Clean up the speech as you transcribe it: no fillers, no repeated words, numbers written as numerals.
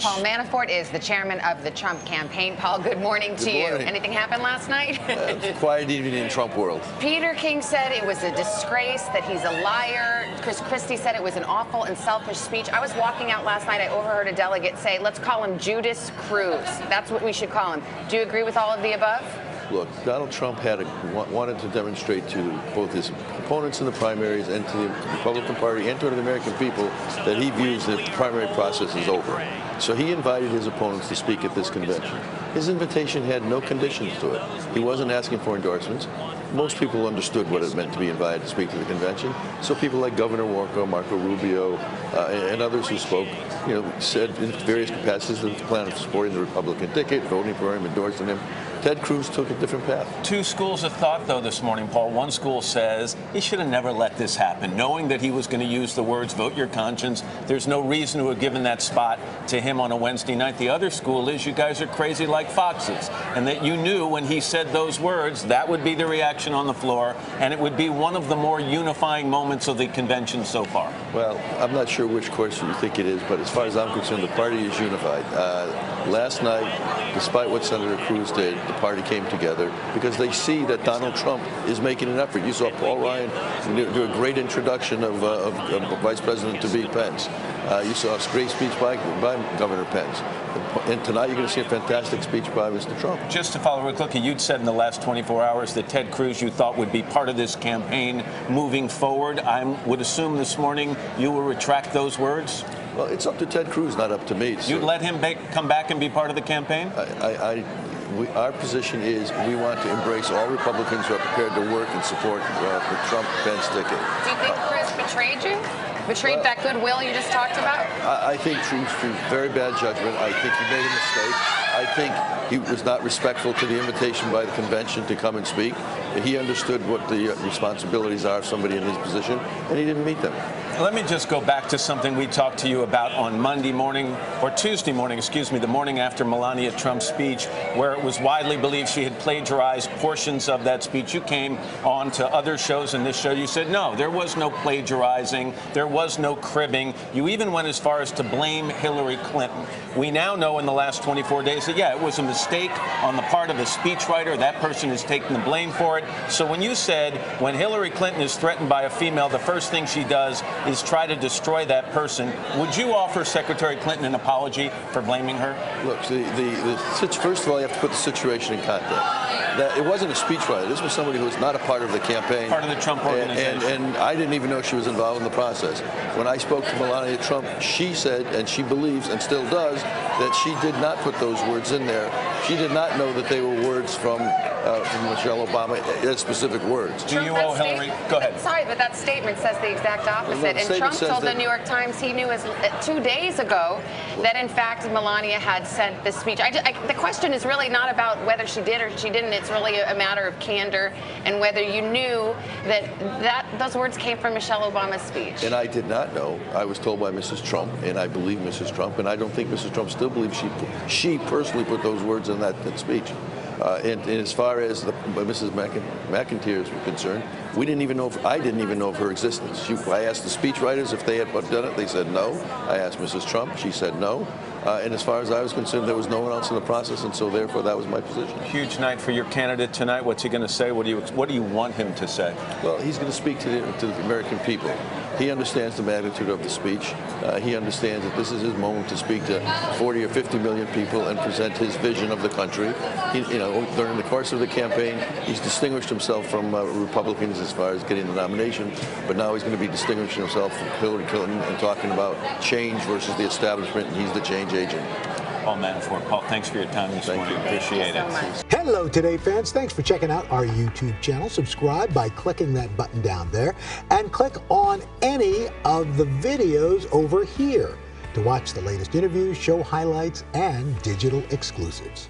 Paul Manafort is the chairman of the Trump campaign. Paul, good morning to you. Anything happened last night? Quiet evening in Trump world. Peter King said it was a disgrace, that he's a liar. Chris Christie said it was an awful and selfish speech. I was walking out last night. I overheard a delegate say, let's call him Judas Cruz. That's what we should call him. Do you agree with all of the above? Look, Donald Trump wanted to demonstrate to both his opponents in the primaries and to the Republican Party and to the American people that he views the primary process is over. So he invited his opponents to speak at this convention. His invitation had no conditions to it. He wasn't asking for endorsements. Most people understood what it meant to be invited to speak to the convention. So people like Governor Walker, Marco Rubio, and others who spoke, said in various capacities that they plan on supporting the Republican ticket, voting for him, endorsing him. Ted Cruz took a different path. Two schools of thought, though, this morning, Paul. One school says he should have never let this happen, knowing that he was going to use the words, vote your conscience. There's no reason to have given that spot to him on a Wednesday night. The other school is you guys are crazy like foxes, and that you knew when he said those words, that would be the reaction on the floor, and it would be one of the more unifying moments of the convention so far. Well, I'm not sure which course you think it is, but as far as I'm concerned, the party is unified. Last night, despite what Senator Cruz did, the party came together because they see that Donald Trump is making an effort. You saw Paul Ryan do a great introduction of Vice President-to-be Pence. You saw a great speech by Governor Pence. And tonight you're going to see a fantastic speech by Mr. Trump. Just to follow real quickly, you'd said in the last 24 hours that Ted Cruz you thought would be part of this campaign moving forward. I would assume this morning you will retract those words? Well, it's up to Ted Cruz, not up to me. You'd let him come back and be part of the campaign? Our position is we want to embrace all Republicans who are prepared to work and support the Trump-Pence ticket. Do you think Chris betrayed you? Betrayed that goodwill you just talked about? I think Cruz very bad judgment. I think he made a mistake. I think he was not respectful to the invitation by the convention to come and speak. He understood what the responsibilities are of somebody in his position, and he didn't meet them. Let me just go back to something we talked to you about on Monday morning, or Tuesday morning, excuse me, the morning after Melania Trump's speech, where it was widely believed she had plagiarized portions of that speech. You came on to other shows and this show. You said, no, there was no plagiarizing. There was no cribbing. You even went as far as to blame Hillary Clinton. We now know in the last 24 days that, yeah, it was a mistake on the part of the speechwriter. That person is taking the blame for it. So when you said when Hillary Clinton is threatened by a female, the first thing she does is try to destroy that person, would you offer Secretary Clinton an apology for blaming her? Look, first of all, you have to put the situation in context. It wasn't a speechwriter. This was somebody who was not a part of the campaign. Part of the Trump organization. And I didn't even know she was involved in the process. When I spoke to Melania Trump, she said, and she believes and still does, that she did not put those words in there. She did not know that they were words from Michelle Obama, specific words. Do you owe Hillary? Go ahead. Sorry, but that statement says the exact opposite. And Trump told the New York Times he knew 2 days ago that, in fact, Melania had sent the speech. The question is really not about whether she did or she didn't. It's really a matter of candor and whether you knew that those words came from Michelle Obama's speech. And I did not know. I was told by Mrs. Trump, and I believe Mrs. Trump, and I don't think Mrs. Trump still believes she personally put those words in that speech. And as far as Mrs. McIntyre is concerned, I didn't even know of her existence. I asked the speechwriters if they had done it. They said no. I asked Mrs. Trump. She said no. And as far as I was concerned, there was no one else in the process, and so therefore that was my position. Huge night for your candidate tonight. What's he going to say? What do you want him to say? Well, he's going to speak to the American people. He understands the magnitude of the speech. He understands that this is his moment to speak to 40 or 50 million people and present his vision of the country. During the course of the campaign, he's distinguished himself from Republicans as far as getting the nomination, but now he's going to be distinguishing himself from Hillary Clinton and talking about change versus the establishment, and he's the change agent. Paul Manafort. Paul, thanks for your time this morning. Appreciate it. Hello, Today fans. Thanks for checking out our YouTube channel. Subscribe by clicking that button down there and click on any of the videos over here to watch the latest interviews, show highlights, and digital exclusives.